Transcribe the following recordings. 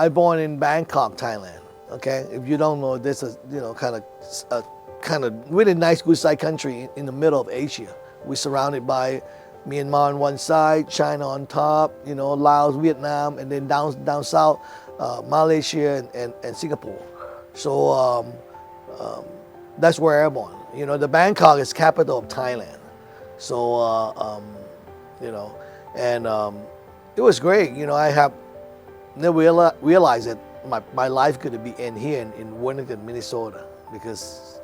I born in Bangkok, Thailand. Okay, if you don't know, this is kind of really nice, good side country in the middle of Asia. We're surrounded by Myanmar on one side, China on top, Laos, Vietnam, and then down south, Malaysia and Singapore. So that's where I'm born. The Bangkok is capital of Thailand. So and it was great. I have never realized that my life could be in here in Worthington, Minnesota, because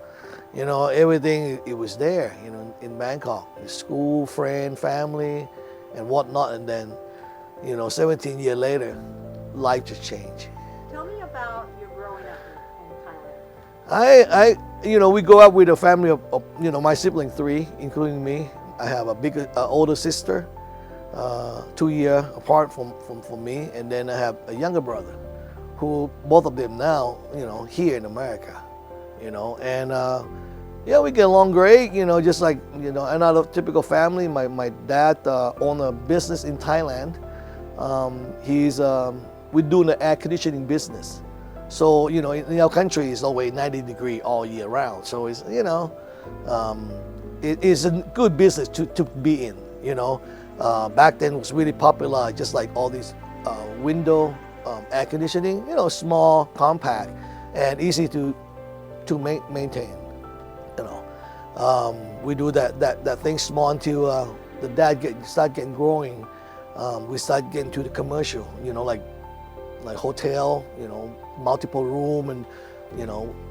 everything it was there. In Bangkok, the school, friend, family, and whatnot. And then 17 years later, life just changed. Tell me about your growing up in Thailand. We grew up with a family of my sibling 3, including me. I have a bigger, older sister, 2 years apart from me, and then I have a younger brother, who both of them now, here in America, and we get along great, just like another typical family. My dad owned a business in Thailand. We're doing the air conditioning business. So, in our country, it's always 90 degrees all year round. So it's, it is a good business to be in, Back then it was really popular, just like all these window air conditioning, small, compact, and easy to maintain, We do that thing small until the dad start getting growing. We start getting to the commercial, like hotel, multiple room, and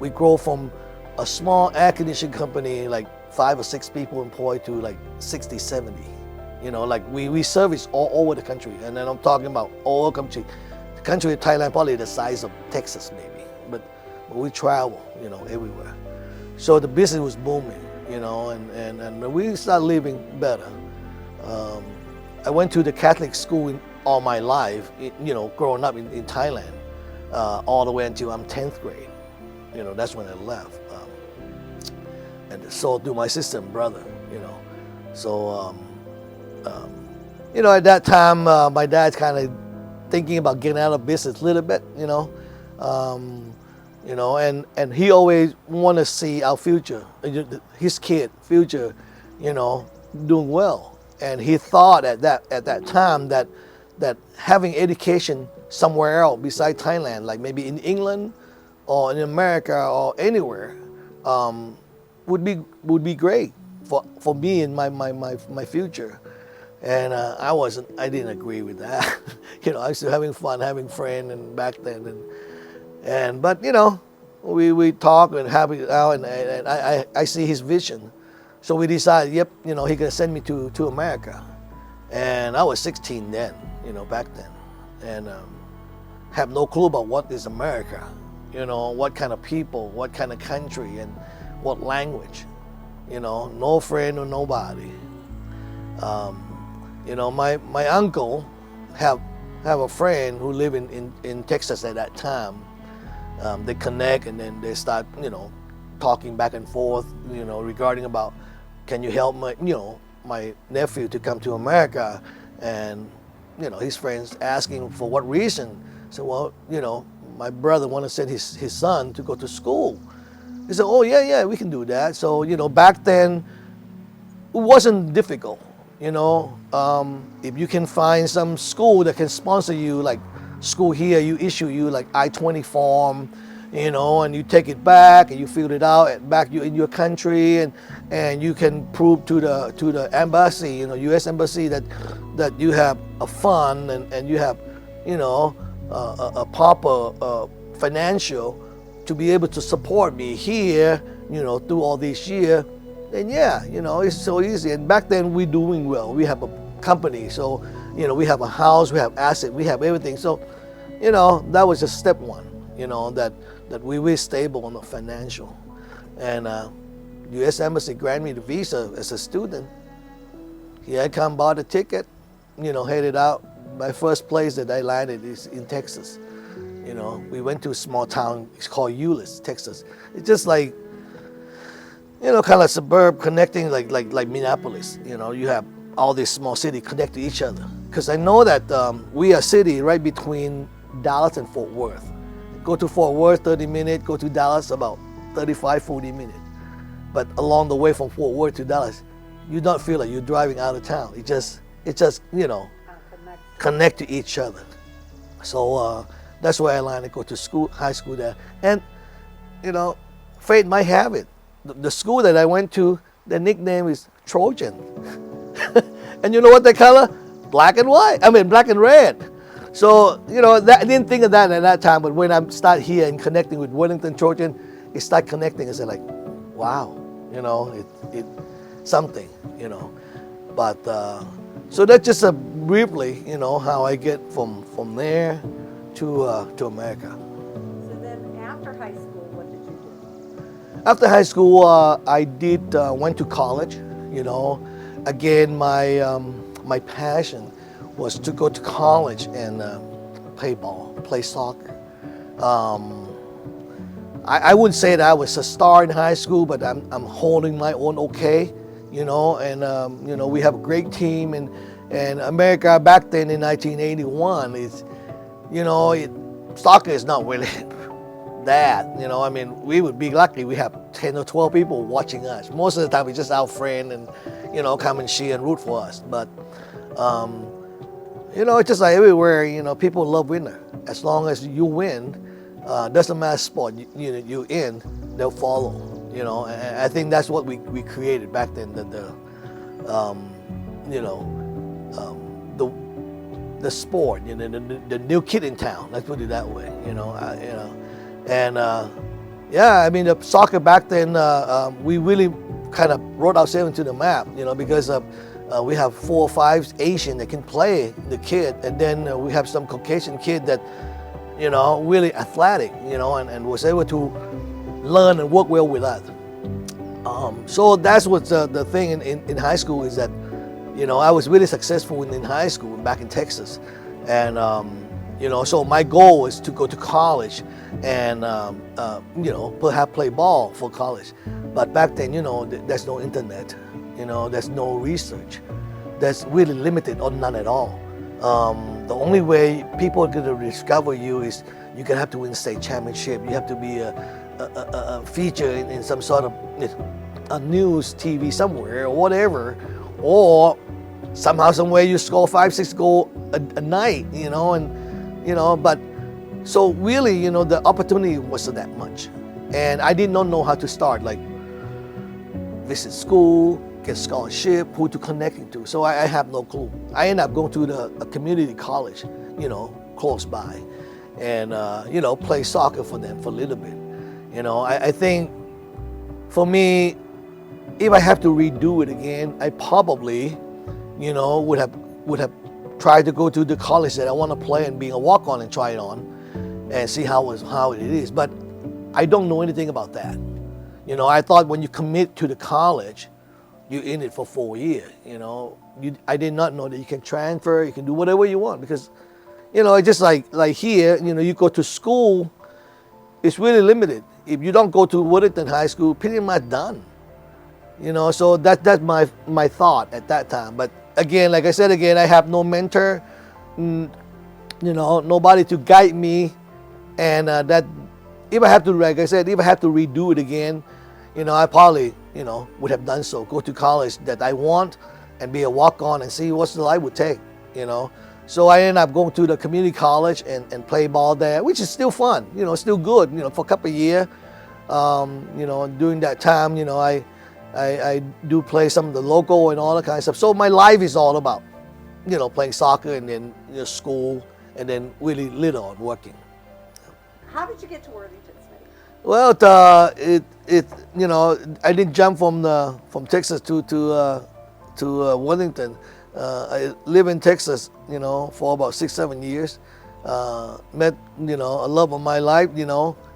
we grow from a small air conditioning company, like 5 or 6 people employed, to like 60, 70. We service all over the country, and then I'm talking about all the country. The country of Thailand probably the size of Texas maybe, but we travel, everywhere. So the business was booming, and we started living better. I went to the Catholic school all my life, growing up in Thailand, all the way until I'm 10th grade. That's when I left. And so do my sister and brother, So, at that time, my dad's kind of thinking about getting out of business a little bit, and he always want to see our future, his kid future, doing well. And he thought at that time that having education somewhere else besides Thailand, like maybe in England or in America or anywhere, would be great for me and my future. And I didn't agree with that. I was still having fun, having friends, and back then, but we talk and have it out, and I see his vision. So we decided, yep, he gonna send me to America. And I was 16 then, back then, and have no clue about what is America, what kind of people, what kind of country, and what language, no friend or nobody. My uncle have a friend who lived in Texas at that time. They connect, and then they start, talking back and forth, regarding about, can you help my nephew to come to America? And, his friends asking for what reason. So, well, my brother wanted to send his son to go to school. He said, oh, yeah, we can do that. So, back then, it wasn't difficult. If you can find some school that can sponsor you, like school here, you issue you like I-20 form, and you take it back and you fill it out back in your country, and you can prove to the embassy, U.S. embassy, that you have a fund and you have, a proper financial to be able to support me here, through all these years. And it's so easy. And back then we're doing well. We have a company, so we have a house, we have assets, we have everything. So, that was just step one. That we were stable on the financial. And U.S. Embassy granted me the visa as a student. Here I come, bought a ticket, headed out. My first place that I landed is in Texas. We went to a small town. It's called Euless, Texas. It's just like, kind of suburb connecting like Minneapolis. You have all these small cities connect to each other. Because I know that we are a city right between Dallas and Fort Worth. Go to Fort Worth 30 minutes, go to Dallas about 35, 40 minutes. But along the way from Fort Worth to Dallas, you don't feel like you're driving out of town. It just connect to each other. So that's why I like to go to school, high school there. And fate might have it. The school that I went to, the nickname is Trojan. And you know what they color? Black and white. I mean, black and red. So, I didn't think of that at that time, but when I start here and connecting with Worthington Trojan, it start connecting. I said like, wow, it something, But, so that's just briefly, how I get from there to America. So then after high school, what did you do? After high school, I went to college, Again, my passion was to go to college and play ball, play soccer. I wouldn't say that I was a star in high school, but I'm holding my own okay, and we have a great team, and America back then in 1981 is, soccer is not really that, I mean, we would be lucky we have 10 or 12 people watching us. Most of the time it's just our friend and, come and cheer and root for us. But, it's just like everywhere, people love winner. As long as you win, doesn't matter sport you in, they'll follow, and I think that's what we created back then, the sport, the new kid in town, let's put it that way, and I mean, the soccer back then, we really kind of wrote ourselves into the map, because we have 4 or 5 Asian that can play the kid, and then we have some Caucasian kid that, really athletic, and was able to learn and work well with us. So that's what's the thing in high school is that, I was really successful in high school back in Texas, and so my goal was to go to college and perhaps play ball for college. But back then, there's no internet, there's no research, that's really limited or none at all. The only way people are going to discover you is you're going to have to win state championship. You have to be a feature in some sort of a news TV somewhere or whatever, or somehow, some way you score 5-6 goals a night, but so really, the opportunity wasn't that much. And I did not know how to start, like visit school, get scholarship, who to connect to. So I have no clue. I ended up going to a community college, close by, and play soccer for them for a little bit. I think for me, if I have to redo it again, I probably, would have tried to go to the college that I want to play and being a walk-on and try it on and see how it is. But I don't know anything about that. I thought when you commit to the college, you're in it for 4 years. I did not know that you can transfer, you can do whatever you want, because, it's just like here, you go to school, it's really limited. If you don't go to Worthington High School, pretty much done. So that's my thought at that time. But again, like I said again, I have no mentor, nobody to guide me, and that if I have to, like I said, if I have to redo it again, I probably, would have done so. Go to college that I want and be a walk-on and see what's the life would take, So I ended up going to the community college and play ball there, which is still fun, still good, for a couple of years. During that time, I do play some of the local and all that kind of stuff. So my life is all about, playing soccer and then school and then really little on working. How did you get to Worthington, Smitty? Well, I didn't jump from Texas to Worthington. I lived in Texas, for about 6-7 years. Met, a love of my life,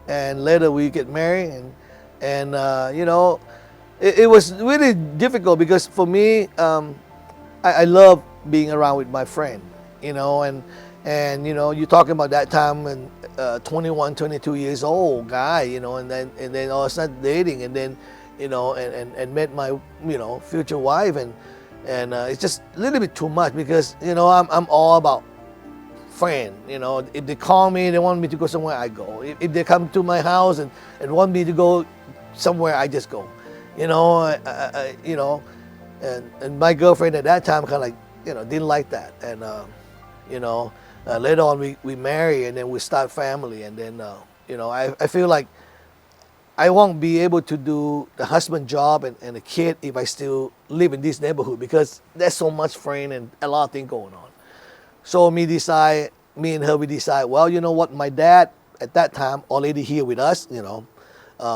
and later we get married, and it was really difficult because for me, I love being around with my friend, and you're talking about that time when 21, 22 years old guy, and then all of a sudden dating, and then and met my future wife, and it's just a little bit too much because I'm all about friend. You know, if they call me, they want me to go somewhere, I go. If they come to my house and want me to go somewhere, I just go. You know, you know, and my girlfriend at that time kind of like, you know, didn't like that. And you know, later on we marry and then we start family. And then you know, I feel like I won't be able to do the husband job and the kid if I still live in this neighborhood, because there's so much friend and a lot of things going on. So me and her, we decide, well, you know what, my dad at that time already here with us, you know.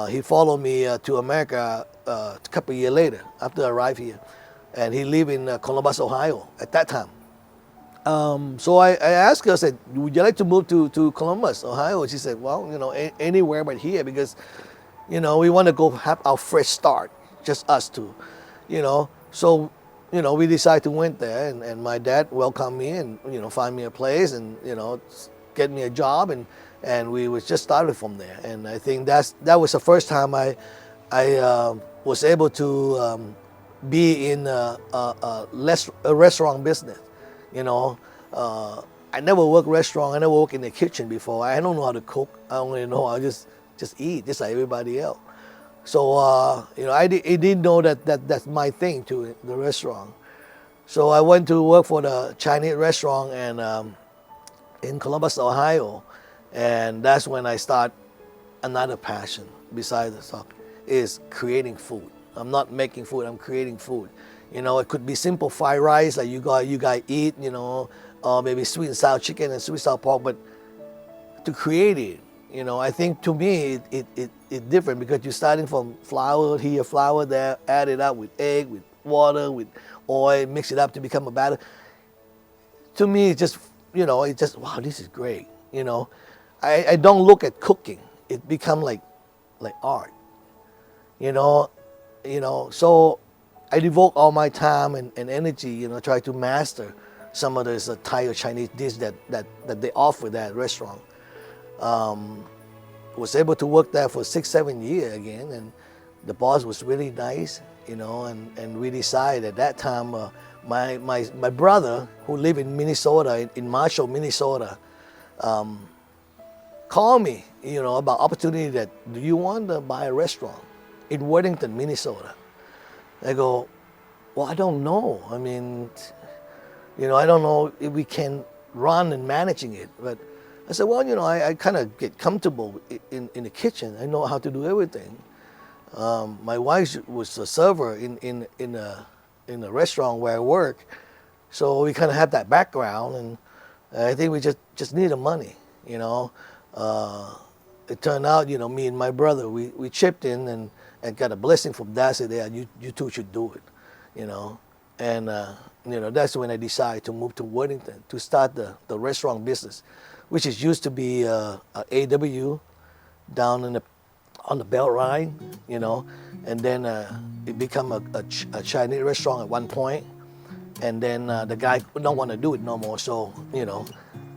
He followed me to America a couple of years later after I arrived here. And he lived in Columbus, Ohio at that time. So I asked her, I said, would you like to move to Columbus, Ohio? She said, well, you know, anywhere but here, because, you know, we want to go have our fresh start, just us two, you know. So, you know, we decided to went there, and my dad welcomed me and, you know, find me a place and, you know, get me a job, and we was just started from there. And I think that was the first time I was able to be in a restaurant business, you know. I never worked restaurant, I never worked in the kitchen before. I don't know how to cook, I only know how to just eat, just like everybody else. So, you know, I didn't know that's my thing too, the restaurant. So I went to work for the Chinese restaurant and in Columbus, Ohio. And that's when I start another passion besides the soccer, is creating food. I'm not making food, I'm creating food. You know, it could be simple fried rice like you guys eat, you know, or maybe sweet and sour chicken and sweet and sour pork, but to create it, you know, I think to me it's different, because you're starting from flour here, flour there, add it up with egg, with water, with oil, mix it up to become a batter. To me, it's just, you know, it's just, wow, this is great, you know. I don't look at cooking, it become like art, you know. So I devote all my time and energy, you know, try to master some of those Thai or Chinese dishes that they offer that restaurant. Was able to work there for 6-7 years again, and the boss was really nice, you know, and we decided at that time, my brother who lived in Minnesota, in Marshall, Minnesota, called me, you know, about opportunity that, do you want to buy a restaurant in Worthington, Minnesota? I go, well, I don't know. I mean, you know, I don't know if we can run and managing it. But I said, well, you know, I kind of get comfortable in the kitchen. I know how to do everything. My wife was a server in a restaurant where I work, so we kind of have that background, and I think we just need the money, you know. It turned out, you know, me and my brother, we chipped in and got a blessing from Dad, said, yeah, you two should do it, you know. And, you know, that's when I decided to move to Worthington to start the restaurant business, which is used to be a AW down on the Beltline, you know. And then it became a Chinese restaurant at one point. And then the guy don't want to do it no more, so, you know,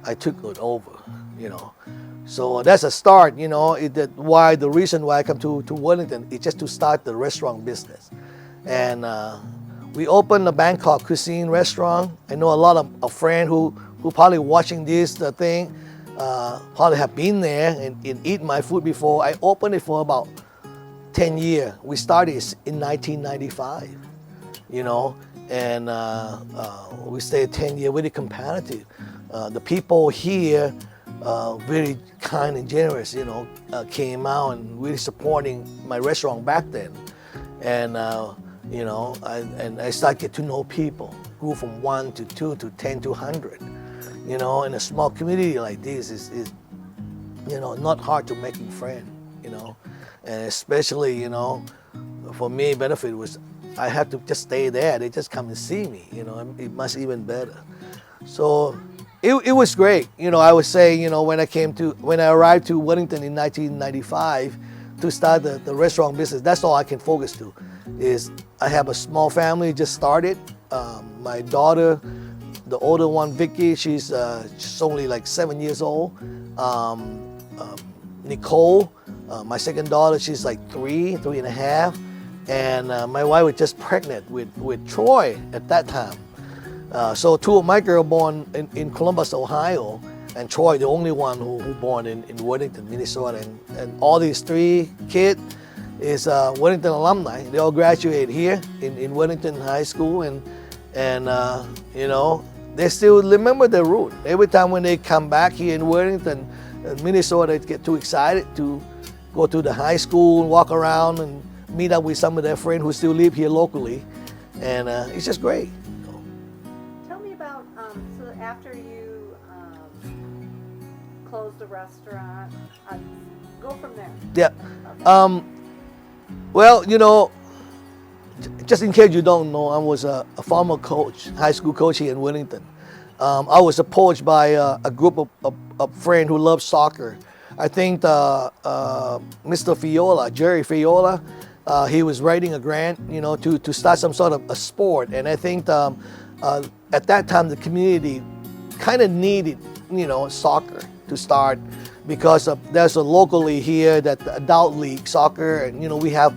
I took it over, you know. So that's a start, you know. The reason why I come to Worthington is just to start the restaurant business. And we opened a Bangkok cuisine restaurant. I know a lot of friends who probably watching this thing probably have been there and eat my food before. I opened it for about 10 years. We started in 1995, you know, and we stayed 10 years, really competitive. The people here, very kind and generous, you know, came out and really supporting my restaurant back then. And, you know, I started to get to know people, grew from 1 to 2 to 10 to 100. You know, in a small community like this is you know, not hard to making friends, you know. And especially, you know, for me, benefit was I had to just stay there. They just come and see me, you know, it must even better. So it was great. You know, I would say, you know, when I arrived to Worthington in 1995 to start the restaurant business, that's all I can focus to. Is I have a small family, just started. My daughter, the older one, Vicky, she's only like 7 years old. Nicole, my second daughter, she's like 3.5. And my wife was just pregnant with Troy at that time. So two of my girls born in Columbus, Ohio. and Troy, the only one who born in Worthington, Minnesota. And all these 3 kids is Worthington alumni. They all graduated here in Worthington High School, and you know, they still remember their root. Every time when they come back here in Worthington, Minnesota, they get too excited to go to the high school, walk around, and meet up with some of their friends who still live here locally, and it's just great. Tell me about so after you closed the restaurant, go from there. Yeah. Well, you know, just in case you don't know, I was a former coach, high school coach here in Worthington. I was approached by a group of friends who love soccer. I think Mr. Fiola, Jerry Fiola, he was writing a grant, you know, to start some sort of a sport. And I think at that time the community kind of needed, you know, soccer to start, because there's a locally here that the adult league soccer, and you know, we have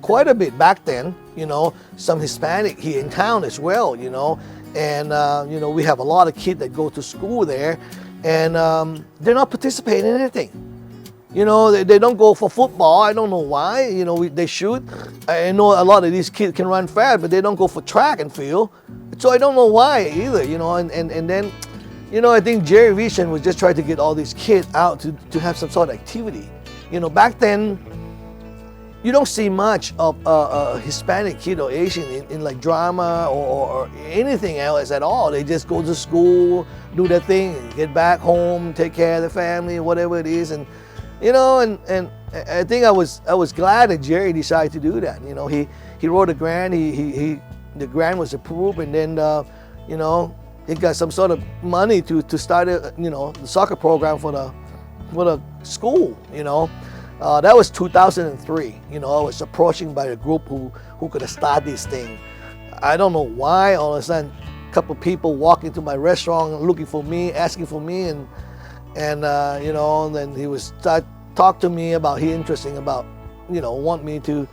quite a bit back then, you know, some Hispanic here in town as well, you know, and you know, we have a lot of kids that go to school there, and they're not participating in anything. You know, they don't go for football. I don't know why. You know, they should. I know a lot of these kids can run fast, but they don't go for track and field. So I don't know why either, you know, and then, you know, I think Jerry Vision was just trying to get all these kids out to have some sort of activity. You know, back then, you don't see much of a Hispanic kid or Asian in like drama or anything else at all. They just go to school, do their thing, and get back home, take care of the family, whatever it is. And you know, and I think I was glad that Jerry decided to do that. You know, he wrote a grant. The grant was approved, and then you know, he got some sort of money to start you know, the soccer program for the school. You know, that was 2003. You know, I was approaching by a group who could have started this thing. I don't know why. All of a sudden, a couple of people walk into my restaurant looking for me, asking for me, and you know, and then he was talk to me about he interesting about, you know, want me to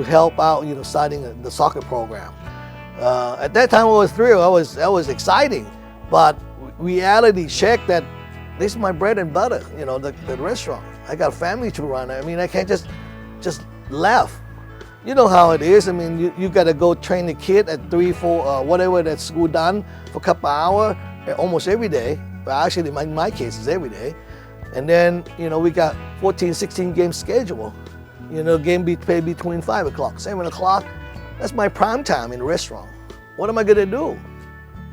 help out, you know, starting the soccer program. At that time I was thrilled. I was exciting, but reality checked that this is my bread and butter. You know, the restaurant. I got a family to run. I mean, I can't just laugh. You know how it is. I mean, you got to go train the kid at 3, 4, whatever that school done for a couple hours almost every day. But actually, in my case, it's every day. And then, you know, we got 14, 16 game schedule. You know, game be played between 5 o'clock, 7 o'clock. That's my prime time in the restaurant. What am I gonna do?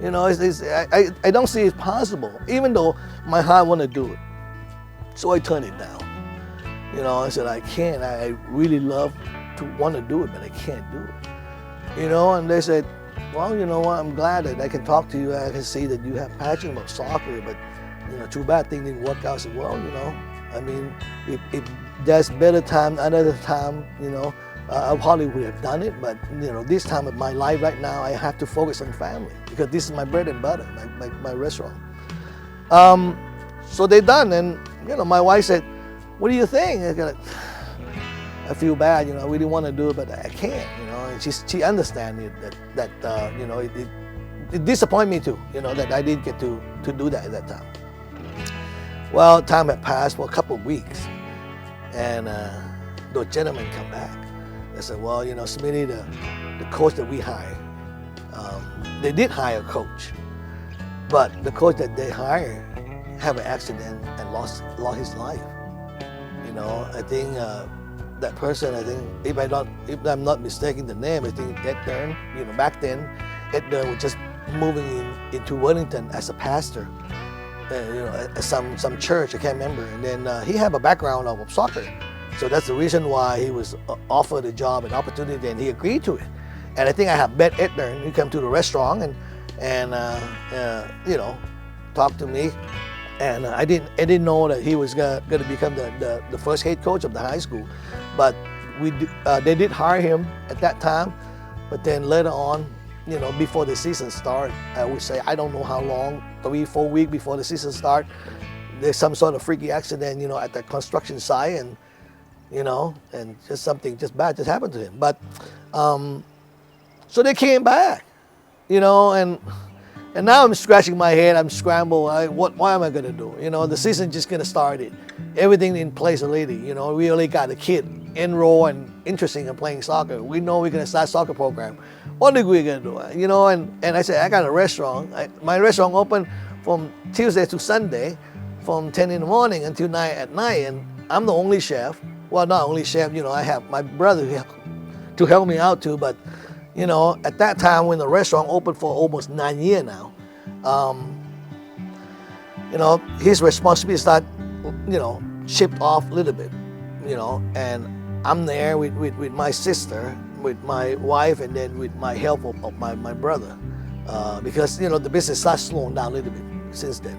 You know, I don't see it possible, even though my heart want to do it. So I turned it down. You know, I said, I can't. I really love to want to do it, but I can't do it. You know, and they said, well, you know what, I'm glad that I can talk to you. I can see that you have passion about soccer, but, you know, too bad things didn't work out. I said, well, you know, I mean, if there's better time, another time, you know, I probably would have done it, but, you know, this time of my life right now, I have to focus on family, because this is my bread and butter, my restaurant. So they done, and, you know, my wife said, what do you think? I feel bad, you know, I really want to do it, but I can't, you know, and she understands that you know, it disappointed me too, you know, that I didn't get to do that at that time. Well, time had passed for a couple of weeks, and the gentleman come back. They said, well, you know, Smitty, the coach that we hired, they did hire a coach, but the coach that they hired had an accident and lost his life. You know, I think that person, I think, if I'm not mistaken the name, I think Ektnitphong, you know, back then, Ektnitphong was just moving into Worthington as a pastor, you know, at some church, I can't remember. And then he had a background of soccer. So that's the reason why he was offered a job and opportunity, and he agreed to it. And I think I have met Ektnitphong. He came to the restaurant and you know, talked to me. And I didn't know that he was going to become the first head coach of the high school. But they did hire him at that time. But then later on, you know, before the season started, I would say, I don't know how long, 3, 4 weeks before the season started, there's some sort of freaky accident, you know, at the construction site, and, you know, and just something just bad just happened to him. But, so they came back, you know, and And now I'm scratching my head. I'm scrambled. What am I gonna do? You know, the season just gonna started. Everything in place already. You know, we only got a kid enroll and interested in playing soccer. We know we're gonna start soccer program. What are we gonna do? You know, and I said I got a restaurant. My restaurant open from Tuesday to Sunday, from 10 in the morning until 9 at night, and I'm the only chef. Well, not only chef. You know, I have my brother to help me out too, but. You know, at that time when the restaurant opened for almost 9 years now, you know, his responsibility start, you know, shipped off a little bit, you know, and I'm there with my sister, with my wife, and then with my help of my brother, because, you know, the business starts slowing down a little bit since then.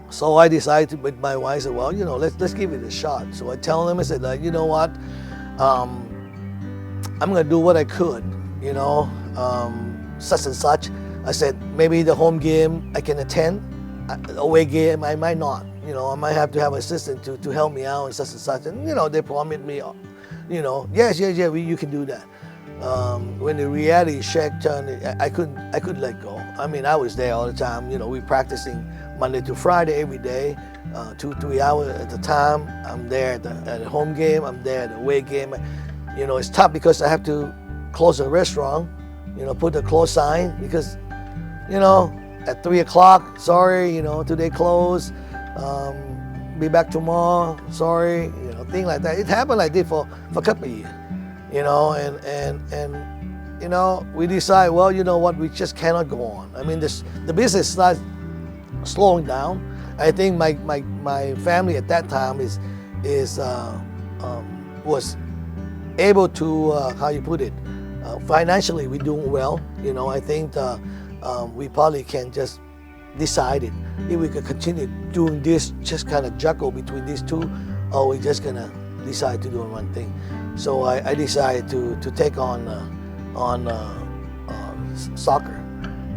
So I decided with my wife, I said, well, you know, let's give it a shot. So I tell them, I said, you know what, I'm gonna do what I could. You know, such and such. I said, maybe the home game I can attend, away game I might not. You know, I might have to have an assistant to help me out and such. And, you know, they promised me, you know, yes, you can do that. When the reality check turned, I couldn't let go. I mean, I was there all the time. You know, we practicing Monday to Friday every day, 2-3 hours at a time. I'm there at the home game. I'm there at the away game. You know, it's tough because I have to close the restaurant, you know, put the close sign because, you know, at 3 o'clock, sorry, you know, today closed, be back tomorrow, sorry, you know, thing like that. It happened like this for a couple of years, you know, and you know, we decide, well, you know what, we just cannot go on. I mean, the business starts slowing down. I think my family at that time was able to, how you put it, financially we're doing well. You know, I think we probably can just decide it if we could continue doing this, just kind of juggle between these two, or we're just gonna decide to do one thing. So I decided to take on soccer,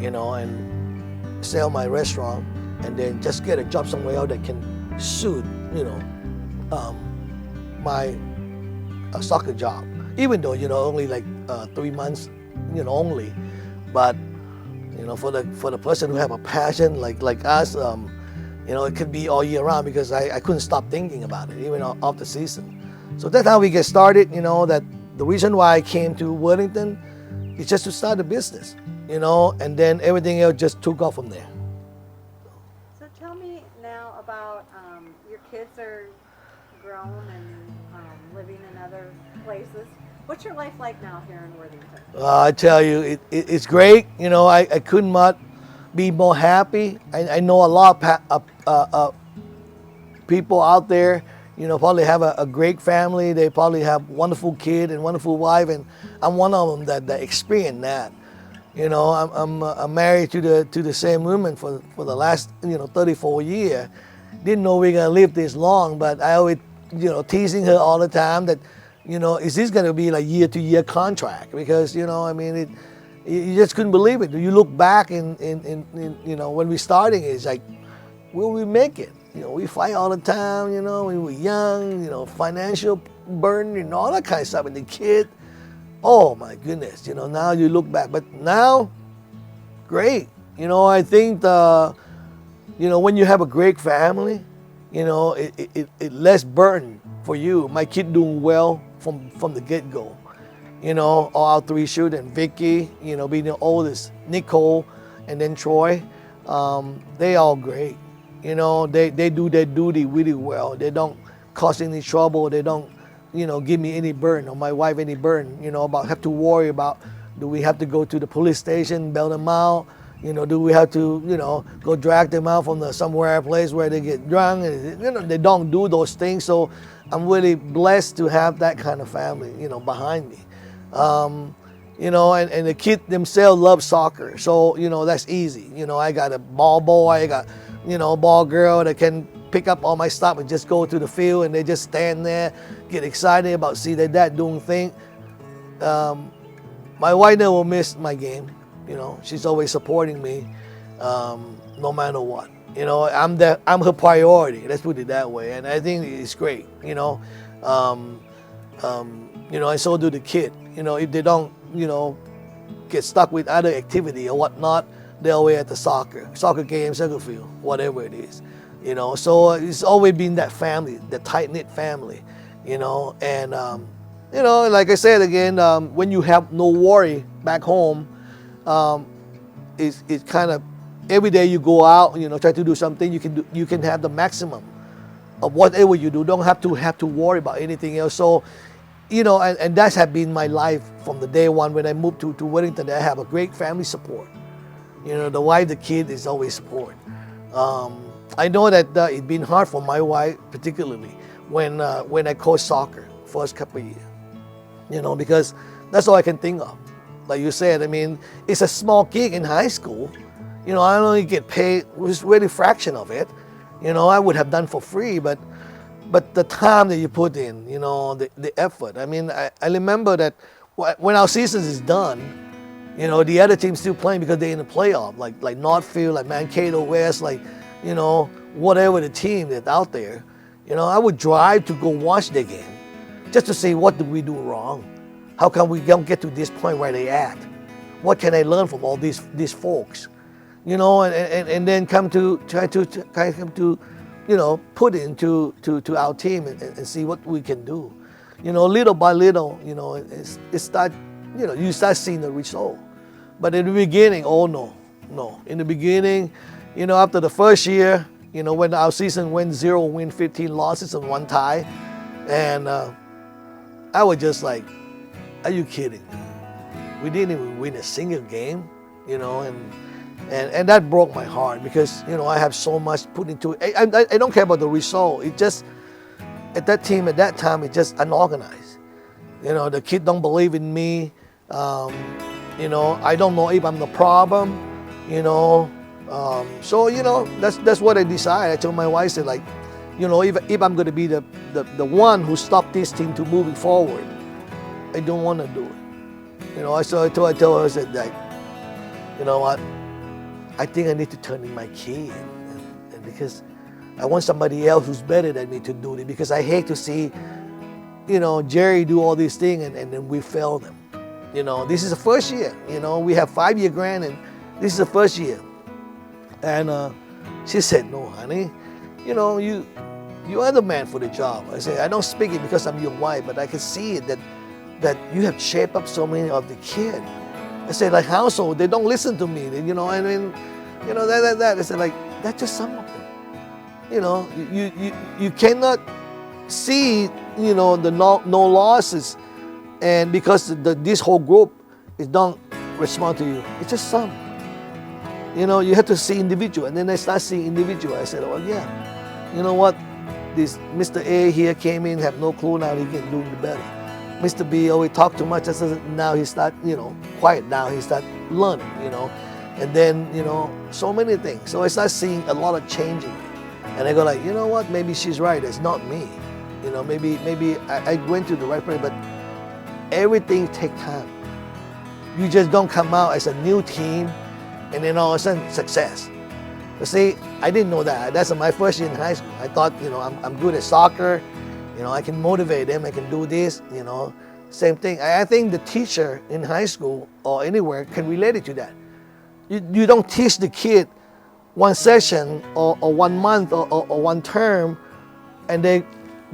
you know, and sell my restaurant, and then just get a job somewhere else that can suit, you know, my soccer job. Even though, you know, only like 3 months, you know, only, but you know, for the person who have a passion like us, you know, it could be all year round because I couldn't stop thinking about it even off the season. So that's how we get started. You know, that the reason why I came to Worthington is just to start a business, you know, and then everything else just took off from there. So tell me now about your kids are grown and living in other places. What's your life like now here in Worthington? I tell you, it's great. You know, I could not be more happy. I know a lot of people out there, you know, probably have a great family. They probably have wonderful kid and wonderful wife, and I'm one of them that experienced that. You know, I'm married to the same woman for the last, you know, 34 years. Didn't know we were gonna live this long, but I always, you know, teasing her all the time that, you know, is this going to be like year-to-year contract? Because, you know, I mean, you just couldn't believe it. You look back in you know, when we starting, it's like, will we make it? You know, we fight all the time, you know, we were young, you know, financial burden and all that kind of stuff. And the kid, oh my goodness, you know, now you look back. But now, great. You know, I think, you know, when you have a great family, you know, it less burden for you. My kid doing well from the get-go. You know, all our 3 children, Vicky, you know, being the oldest, Nicole, and then Troy, they all great. You know, they do their duty really well. They don't cause any trouble. They don't, you know, give me any burden or my wife any burden, you know, about have to worry about, do we have to go to the police station, bail them out? You know, do we have to, you know, go drag them out from somewhere place where they get drunk? And, you know, they don't do those things. So I'm really blessed to have that kind of family, you know, behind me. You know, and the kids themselves love soccer. So, you know, that's easy. You know, I got a ball boy, I got, you know, a ball girl that can pick up all my stuff and just go to the field, and they just stand there, get excited about see their dad doing things. My wife never will miss my game. You know, she's always supporting me, no matter what. You know, I'm her priority. Let's put it that way, and I think it's great. You know, you know, and so do the kid. You know, if they don't, you know, get stuck with other activity or whatnot, they're always at the soccer game, soccer field, whatever it is. So it's always been that family, the tight-knit family, and like I said again, when you have no worry back home, it's kind of every day you go out, try to do something, you can have the maximum of whatever you do. Don't have to worry about anything else. So, and that has been my life from the day one when I moved to Worthington. I have a great family support. The wife, the kid is always support. I know that it's been hard for my wife, particularly when I coach soccer first couple of years, because that's all I can think of. Like you said, I mean, it's a small gig in high school. I only get paid, was really a fraction of it. I would have done for free, but the time that you put in, the effort. I mean, I remember that when our season is done, the other team's still playing because they're in the playoff, like Northfield, like Mankato West, like, whatever the team that's out there. I would drive to go watch the game just to see what did we do wrong. How can we get to this point where they at? What can I learn from all these folks? And then come to try to put into our team and see what we can do. Little by little, you start seeing the result. But in the beginning, oh no. In the beginning, after the first year, when our season went 0 win, 15 losses and 1 tie, and I was just like, are you kidding me? We didn't even win a single game, and that broke my heart because, I have so much put into it. I don't care about the result. It just, at that team, at that time, it's just unorganized. The kid don't believe in me. I don't know if I'm the problem, So, that's what I decided. I told my wife, I said, like, if I'm going to be the one who stopped this team to moving forward, I don't want to do it. So I told her, I said, like, you know what, I think I need to turn in my key, and because I want somebody else who's better than me to do it, because I hate to see, Jerry do all these things and then we fail them. This is the first year, we have 5-year grant and this is the first year. And she said, no, honey, you are the man for the job. I said, I don't speak it because I'm your wife, but I can see it that you have shaped up so many of the kids. I said, like household, they don't listen to me, that. I said, like, that's just some of them. You cannot see, the no losses, and because this whole group don't respond to you. It's just some. You have to see individual, and then I start seeing individual. I said, oh yeah, you know what? This Mr. A here came in, have no clue, now he can do it better. Mr. B always talk too much. I said, now he start, quiet down. He start learning, and then, so many things. So I start seeing a lot of changing, and I go like, you know what? Maybe she's right. It's not me. Maybe I went to the right place, but everything takes time. You just don't come out as a new team, and then all of a sudden success. But see, I didn't know that. That's my first year in high school. I thought, I'm good at soccer. I can motivate them. I can do this. Same thing. I think the teacher in high school or anywhere can relate it to that. You don't teach the kid one session or 1 month or 1 term, and they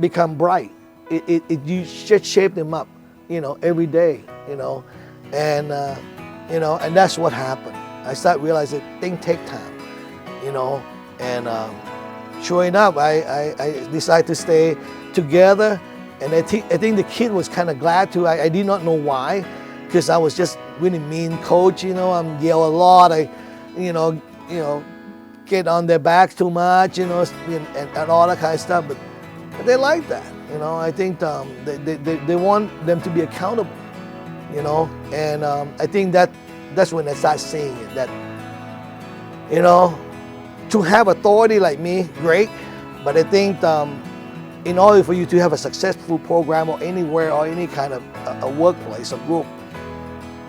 become bright. You should shape them up, every day, and that's what happened. I started realizing things take time, and sure enough, I decided to stay together, and I think the kid was kind of glad too. I did not know why, because I was just really mean coach, I'm yell a lot, I get on their backs too much, and all that kind of stuff, but they like that, I think they want them to be accountable, and I think that's when I started seeing it, that, to have authority like me, great, but I think in order for you to have a successful program or anywhere or any kind of a workplace or group,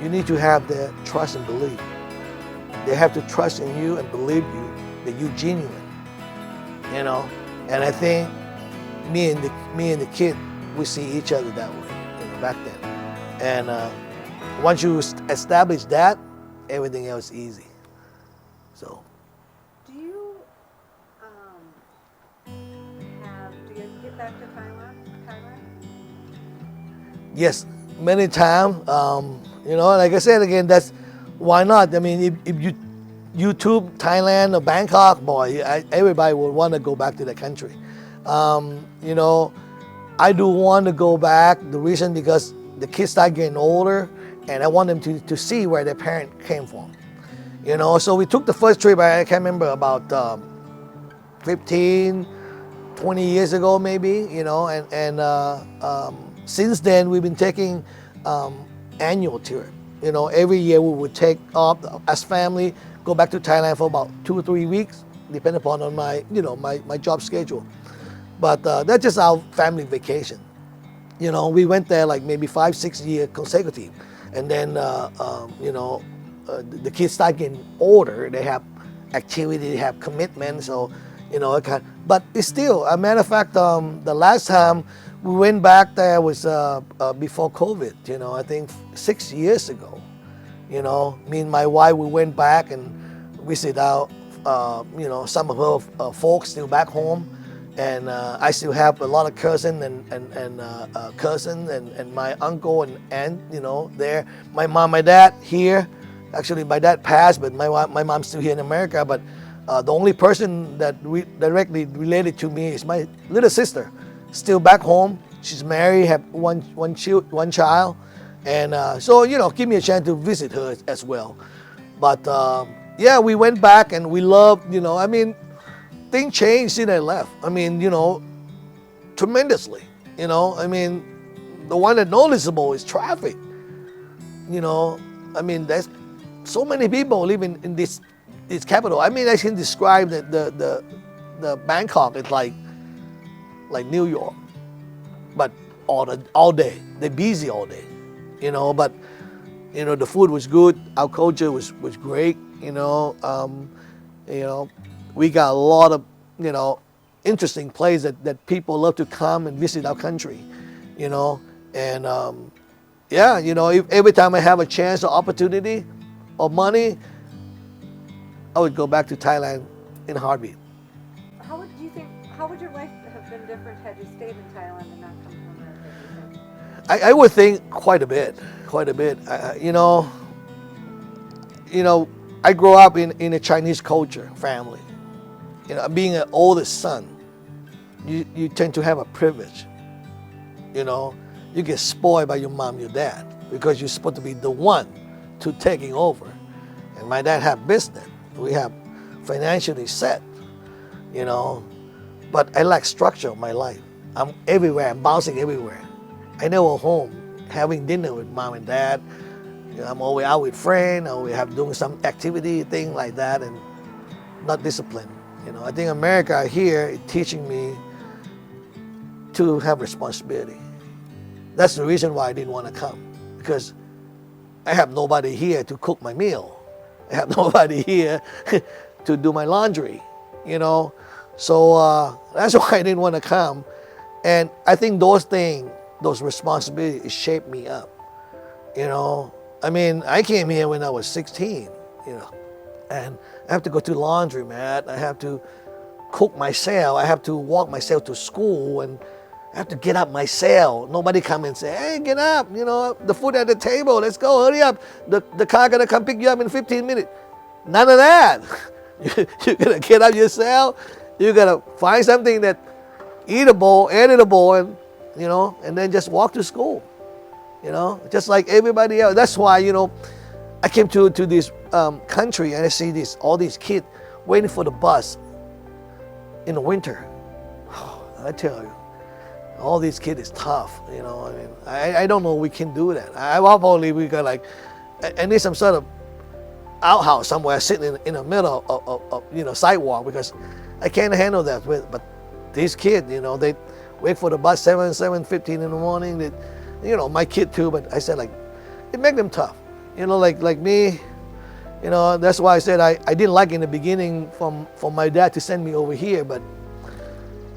you need to have their trust and belief. They have to trust in you and believe you that you're genuine, and I think me and the kid, we see each other that way, back then. And once you establish that, everything else is easy. So Do you do you get back to Thailand? yes, many times. Like I said again, that's why not. I mean, if you YouTube Thailand or Bangkok, boy, everybody would want to go back to the country. You know, I do want to go back. The reason because the kids start getting older, and I want them to see where their parent came from. So we took the first trip. I can't remember, about 15, 20 years ago, maybe. Since then we've been taking annual tour. Every year we would take off as family, go back to Thailand for about 2 or 3 weeks, depending upon on my job schedule. But that's just our family vacation. We went there like maybe 5, 6 years consecutive, and then the kids start getting older. They have activity, they have commitment. So but it's still, a matter of fact, the last time we went back there was before COVID. I think 6 years ago. Me and my wife, we went back and visit out some of her folks still back home. And I still have a lot of cousins and my uncle and aunt, there. My mom, my dad here. Actually, my dad passed, but my mom's still here in America. But the only person that directly related to me is my little sister, still back home. She's married, have one child, and so give me a chance to visit her as well. But yeah, we went back and we loved. Things changed since I left. Tremendously. The one that noticeable is traffic. There's so many people living in this capital. I can describe the Bangkok is like New York, but all day. They're busy all day. But the food was good. Our culture was great. We got a lot of, interesting places that people love to come and visit our country, and yeah, if every time I have a chance or opportunity or money, I would go back to Thailand in a heartbeat. How would your life have been different had you stayed in Thailand and not come to America? I would think quite a bit. I grew up in a Chinese culture family. Being an oldest son, you tend to have a privilege. You get spoiled by your mom, your dad, because you're supposed to be the one to taking over. And my dad had business. We have financially set, But I lack structure in my life. I'm everywhere. I'm bouncing everywhere. I never home having dinner with mom and dad. I'm always out with friends. Always have doing some activity, thing like that, and not disciplined. I think America here is teaching me to have responsibility. That's the reason why I didn't want to come, because I have nobody here to cook my meal. I have nobody here to do my laundry, So that's why I didn't want to come. And I think those things, those responsibilities shaped me up, I came here when I was 16, and I have to go to laundromat. I have to cook myself. I have to walk myself to school, and I have to get up myself. Nobody come and say, "Hey, get up! The food at the table. Let's go. Hurry up! The car gonna come pick you up in 15 minutes." None of that. You gotta get up yourself. You gotta find something that eatable, editable, and then just walk to school. Just like everybody else. That's why I came to this country and I see all these kids waiting for the bus in the winter. I tell you, all these kids is tough. I don't know we can do that. Probably we got I need some sort of outhouse somewhere sitting in the middle of sidewalk, because I can't handle that. But these kids, they wait for the bus 7:15 in the morning. My kid too. But I said it make them tough. Like me, that's why I said I didn't like in the beginning for my dad to send me over here, but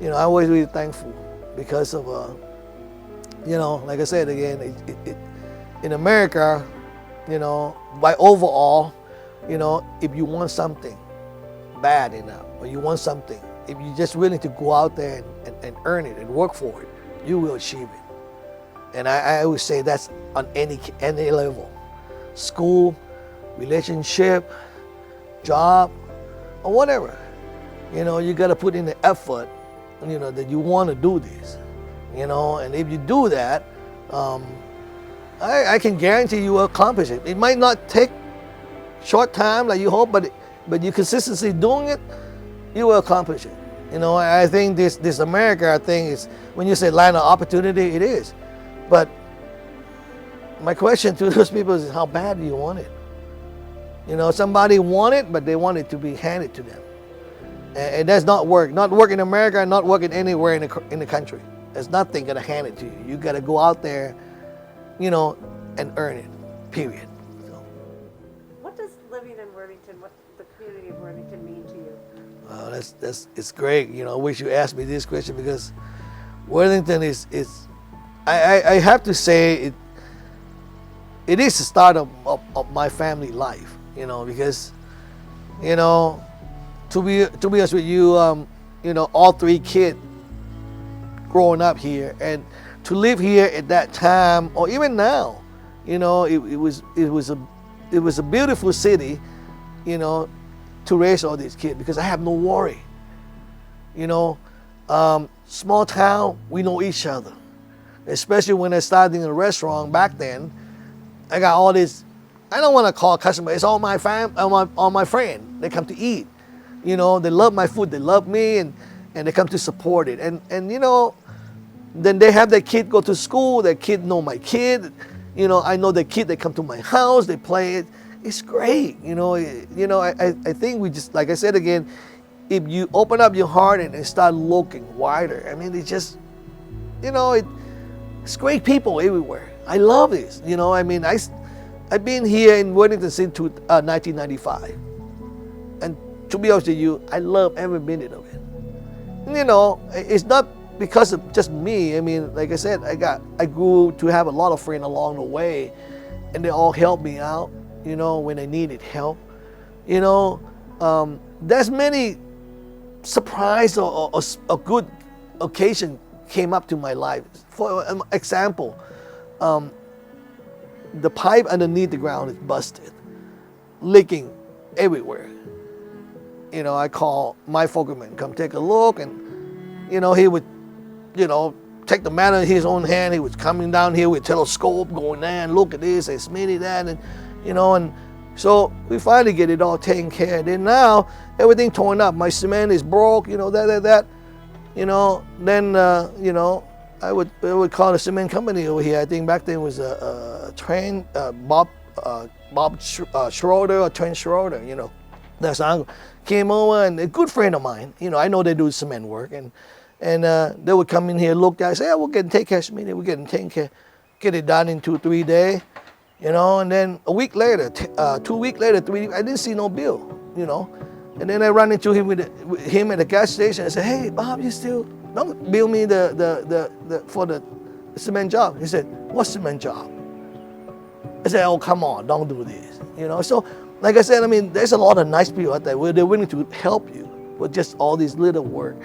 I'm always really thankful because of like I said again, in America, by overall, if you want something, bad enough, or you want something, if you're just willing to go out there and earn it and work for it, you will achieve it. And I always say that's on any level. School, relationship, job, or whatever. You got to put in the effort, that you want to do this. And if you do that, I can guarantee you will accomplish it. It might not take short time like you hope, but you consistently doing it, you will accomplish it. I think this America thing is, when you say land of opportunity, it is. But my question to those people is, how bad do you want it? Somebody want it, but they want it to be handed to them. And that's not work. Not work in America, not working anywhere in the country. There's nothing gonna hand it to you. You gotta go out there, and earn it, period. So. What does living in Worthington, what the community of Worthington mean to you? It's great. I wish you asked me this question, because Worthington is I have to say it is the start of my family life, because, to be honest with you, all three kids growing up here, and to live here at that time, or even now, it was a beautiful city, to raise all these kids, because I have no worry. Small town, we know each other. Especially when I started in a restaurant back then, I got all this, I don't want to call customers, it's all my friend. They come to eat. They love my food, they love me, and they come to support it. And then they have their kid go to school, their kid know my kid. I know the kid, they come to my house, they play it. It's great. I think we just, like I said again, if you open up your heart and start looking wider, I mean, it's just, it's great people everywhere. I love this. I've been here in Worthington since 1995. And to be honest with you, I love every minute of it. It's not because of just me. I mean, like I said, I grew to have a lot of friends along the way, and they all helped me out, when I needed help. There's many surprise or a good occasion came up to my life. For example, the pipe underneath the ground is busted, leaking everywhere. I call my foreman, come take a look, and he would, take the matter in his own hand. He was coming down here with a telescope, going there and look at this, and Smitty that, and and so we finally get it all taken care of. Then now everything torn up. My cement is broke, that. Then I would call the cement company over here. I think back then it was a train, Bob Schroeder or Trent Schroeder. That's uncle came over, and a good friend of mine. I know they do cement work, and they would come in here, look at, say, "Yeah, we'll take care of Smitty. We're getting taken care, get it done in 2-3 days." And then a week later, 2 weeks later, 3 weeks, I didn't see no bill. And then I run into him with him at the gas station. I said, "Hey, Bob, you still don't bill me for the cement job?" He said, "What cement job?" I said, "Oh, come on, don't do this." So like I said, I mean, there's a lot of nice people out there where they're willing to help you with just all these little work.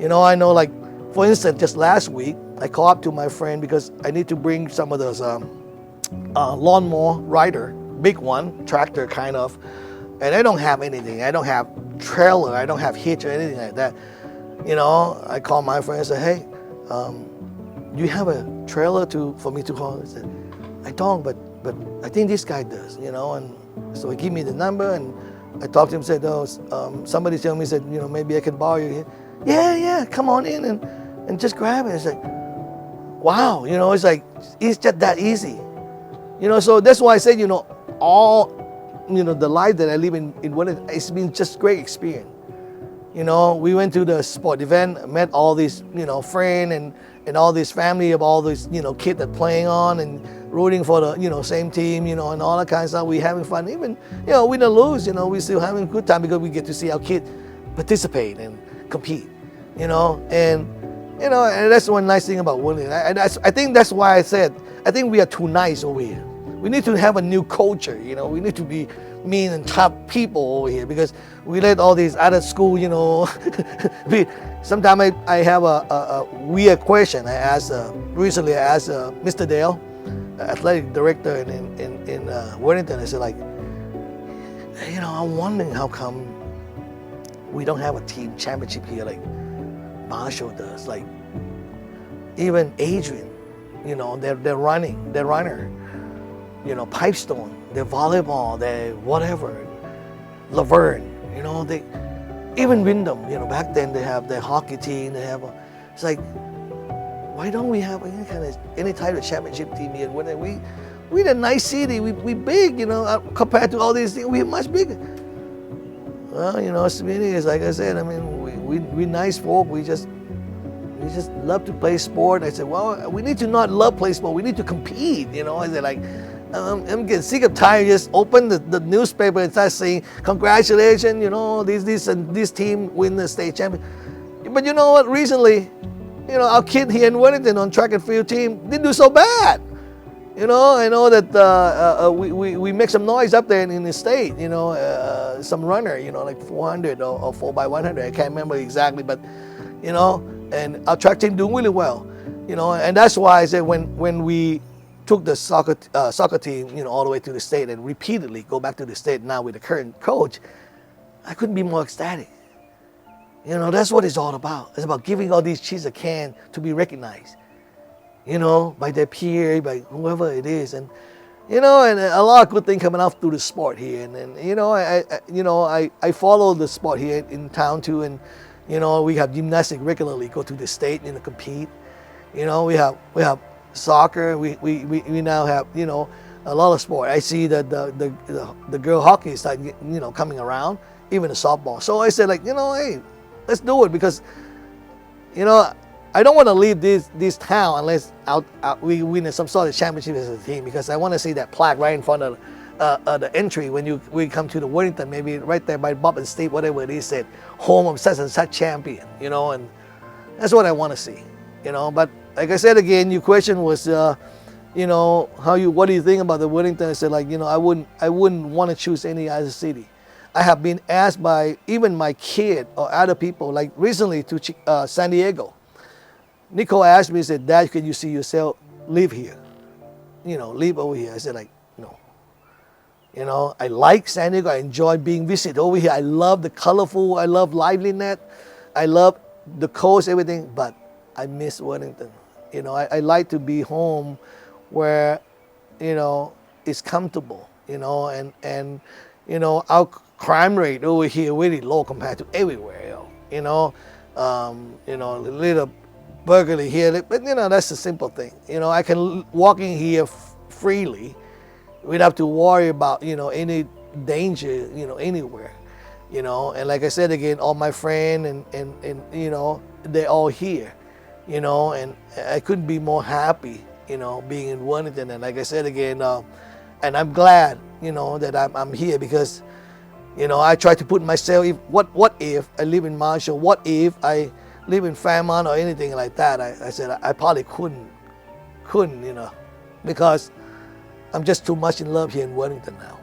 I know, like, for instance, just last week, I called up to my friend because I need to bring some of those lawnmower rider, big one, tractor kind of, and I don't have anything. I don't have trailer, I don't have hitch or anything like that. I called my friend and said, "Hey, do you have a trailer for me to call?" He said, "I don't, but I think this guy does," and so he gave me the number, and I talked to him, said, "Oh, somebody told me," said, "maybe I can borrow you." Yeah, come on in and just grab it. It's like, wow, it's like, it's just that easy. So that's why I said, all, the life that I live in Worthington, it's been just great experience. We went to the sport event, met all these, friends and all this family of all these, kids that playing on and rooting for the, same team, and all that kind of stuff. We having fun. Even, win or lose, we still having a good time because we get to see our kids participate and compete, and that's one nice thing about Worthington. I think that's why I said, I think we are too nice over here. we need to have a new culture. You know, we need to be mean and tough people over here because we let all these other school, you know. Sometimes I have a weird question. I asked recently. I asked Mr. Dale, athletic director in Worthington. I said, like, you know, I'm wondering how come we don't have a team championship here like Marshall does. Like, even Adrian, you know, they're runner. You know, Pipestone, they're volleyball, they're whatever. Laverne, you know, they even Wyndham, you know, back then they have their hockey team. They have it's like, why don't we have any type of championship team here? We're a nice city. We big, you know, compared to all these things. We're much bigger. Well, you know, Smitty is like I said. I mean, we nice folk. We just love to play sport. I said, well, we need to not love play sport. We need to compete. You know, I said, like, I'm getting sick of tired. Just open the newspaper and start saying, congratulations, you know, this team win the state champion. But you know what? Recently, you know, our kid here in Worthington on track and field team didn't do so bad. You know, I know that we make some noise up there in the state. You know, some runner, you know, like 400 or 4x100. I can't remember exactly, but you know, and our track team doing really well. You know, and that's why I said when we took the soccer team, you know, all the way to the state and repeatedly go back to the state now with the current coach, I couldn't be more ecstatic. You know, that's what it's all about. It's about giving all these kids a can to be recognized, you know, by their peer, by whoever it is. And, you know, and a lot of good things coming out through the sport here. And you know, I follow the sport here in town too. And, you know, we have gymnastics regularly, go to the state, you know, compete. You know, we have soccer. We now have, you know, a lot of sport. I see that the girl hockey is like, you know, coming around, even the softball. So I said, like, you know, hey, let's do it because, you know, I don't want to leave this town unless we win some sort of championship as a team, because I want to see that plaque right in front of the entry when we come to the Worthington, maybe right there by Bob and Steve, whatever it is, said home of such and such champion, you know, and that's what I want to see, you know. But like I said again, your question was, you know, what do you think about the Worthington? I said, like, you know, I wouldn't want to choose any other city. I have been asked by even my kid or other people, like recently to San Diego. Nico asked me, said, Dad, can you see yourself live here? You know, live over here. I said, like, no. You know, I like San Diego. I enjoy being visited over here. I love the colorful. I love liveliness. I love the coast, everything. But I miss Worthington. You know, I like to be home where, you know, it's comfortable. You know, and you know, our crime rate over here really low compared to everywhere. You know, a little burglary here, but you know, that's a simple thing. You know, I can walk in here freely without to worry about, you know, any danger, you know, anywhere. You know, and like I said again, all my friends and you know, they're all here. You know, and I couldn't be more happy, you know, being in Worthington. And like I said again, and I'm glad, you know, that I'm here because, you know, I try to put myself, what if I live in Marshall? What if I live in Fairmont or anything like that? I said I probably couldn't, you know, because I'm just too much in love here in Worthington now.